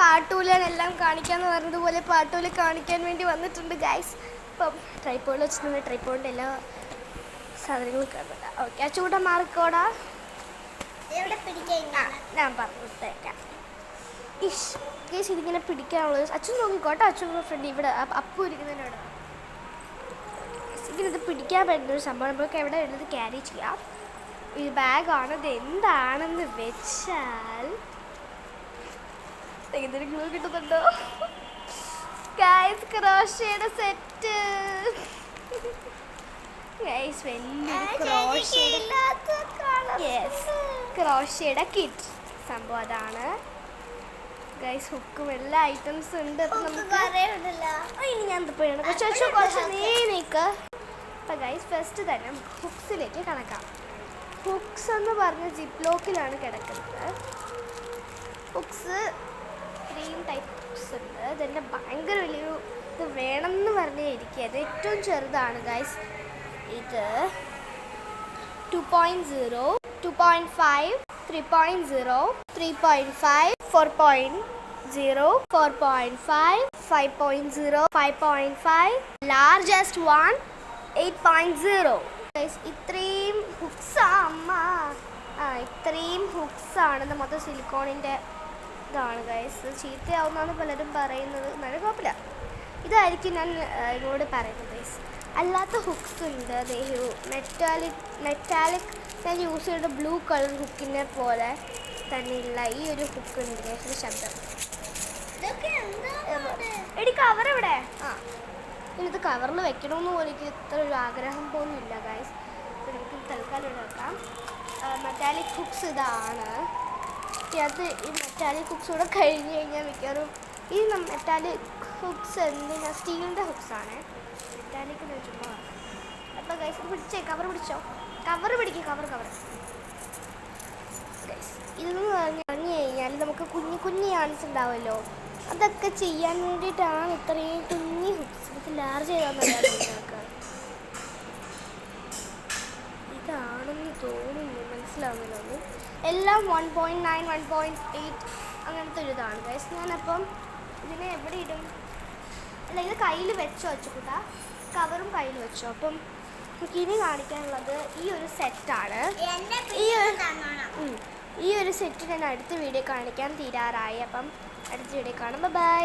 പാട്ടൂലെല്ലാം കാണിക്കാന്ന് പറഞ്ഞതുപോലെ പാട്ടൂല് കാണിക്കാൻ വേണ്ടി വന്നിട്ടുണ്ട് ഗൈസ്. ഇപ്പം ട്രൈപ്പോഡിൽ വെച്ചിട്ടുണ്ട്. ട്രൈപ്പോഡിൻ്റെ എല്ലാ സാധനങ്ങളും കാണുന്നുണ്ട്. ഓക്കെ, അച്ചൂടെ മാറിക്കോടാ. ഞാൻ പറഞ്ഞേക്കാം. ഗൈസ് ഇതിങ്ങനെ പിടിക്കാനുള്ളത് അച്ഛൻ നോക്കിക്കോട്ടെ. അച്ഛൻ ഫ്രണ്ട് ഇവിടെ അപ്പു ഇരിക്കുന്നതിനോട് ഇതിനത് പിടിക്കാൻ പറ്റുന്നൊരു സംഭവം നമുക്ക് എവിടെ ഉള്ളത് ക്യാരി ചെയ്യാം. ഈ ബാഗാണ്. ഇത് എന്താണെന്ന് വെച്ചാൽ എന്തൊരു ഗ്ലൂ കിട്ടുന്നുണ്ടോ ഗൈസ്? ക്രോഷയുടെ set guys. വലിയൊരു ക്രോഷയുടെ കിറ്റ് സംഭവം അതാണ് ഗൈസ്. ഹുക്കും എല്ലാ ഐറ്റംസും ഉണ്ട്. അപ്പം നമുക്ക് ഇനി ഞാൻ എന്താ പറയണം, കുറച്ച് നീക്ക്. അപ്പം ഗൈസ് ഫസ്റ്റ് തന്നെ ഹുക്സിലേക്ക് കണക്കാം. ഹുക്സ് എന്ന് പറഞ്ഞ ജിപ്പ് ലോക്കിലാണ് കിടക്കുന്നത്. ഹുക്സ് 3 ടൈപ്പ് ഹുക്സ് ഉണ്ട്. ഇതെന്നെ ഭയങ്കര വലിയൊരു ഇത് വേണമെന്ന് പറഞ്ഞേ ഇരിക്കുക. അത് ഏറ്റവും ചെറുതാണ് ഗൈസ്. ഇത് 2.0, 2.5, 3.0, 3.5, 4.0, 4.5, 5.0, 5.5, largest one 8.0. ഇത്രയും ഹുക്സാ അമ്മ. ഇത്രയും ഹുക്സാണ്. ഇത് മൊത്തം സിലിക്കോണിൻ്റെ ഇതാണ് ഗൈസ്. ചീത്തയാവുന്നതാണ് പലരും പറയുന്നത്. നല്ല കുഴപ്പമില്ല. ഇതായിരിക്കും ഞാൻ ഇങ്ങോട്ട് പറയുന്നത് ഗൈസ്. അല്ലാത്ത ഹുക്സ് ഉണ്ട്. മെറ്റാലിക് ഞാൻ യൂസ് ചെയ്ത ബ്ലൂ കളർ ഹുക്കിനെ പോലെ തന്നെയുള്ള ഈ ഒരു ഹുക്ക് ഉണ്ട് ഗൈസ്. ശബ്ദം എടി കവർ എവിടെ? ഇത് കവറിൽ വെക്കണമെന്ന് പോലെ എനിക്ക് ഇത്ര ഒരു ആഗ്രഹം പോലും ഇല്ല ഗൈസ്. നമുക്ക് തൽക്കാലം ഇവിടെ വെക്കാം. മെറ്റാലിക് ഹുക്സ് ഇതാണ്. അത് ഈ മെറ്റാലിക് ഹുക്സ് കൂടെ കഴിഞ്ഞ് കഴിഞ്ഞാൽ മിക്കവാറും ഈ മെറ്റാലിക് ഹുക്സ് എന്തിനാ സ്റ്റീലിൻ്റെ ഹുക്സാണ്. മെറ്റാലിക് ചുമ്മാ. അപ്പോൾ ഗൈസ് പിടിച്ചേ, കവർ പിടിച്ചോ. കവർ പിടിക്കും. Cover guys. ഇതെന്ന് പറഞ്ഞു കഴിഞ്ഞാൽ നമുക്ക് കുഞ്ഞി ആൻസ് ഉണ്ടാവുമല്ലോ, അതൊക്കെ ചെയ്യാൻ വേണ്ടിയിട്ടാണ് ഇത്രയും കുഞ്ഞി ഹുക്സ്. ഇത് ലാർജ് ചെയ്താൽ നമുക്ക് ഇതാണെന്ന് തോന്നുന്നു, മനസ്സിലാവുന്നില്ല. എല്ലാം 1.9, 1.8 അങ്ങനത്തെ ഒരു ഇതാണ് ഗൈസ്. ഞാനപ്പം ഇതിനെ എവിടെ ഇടും? അല്ല, ഇത് കയ്യിൽ വെച്ചോ വെച്ചുകൂട്ടാ. കവറും കയ്യിൽ വെച്ചോ. അപ്പം നമുക്ക് ഇനി കാണിക്കാനുള്ളത് ഈ ഒരു സെറ്റാണ്. ഈ ഒരു സെറ്റ് ഞാൻ അടുത്ത വീഡിയോ കാണിക്കാൻ തീരാറായി. അപ്പം അടുത്ത വീഡിയോ കാണാം. ബൈ.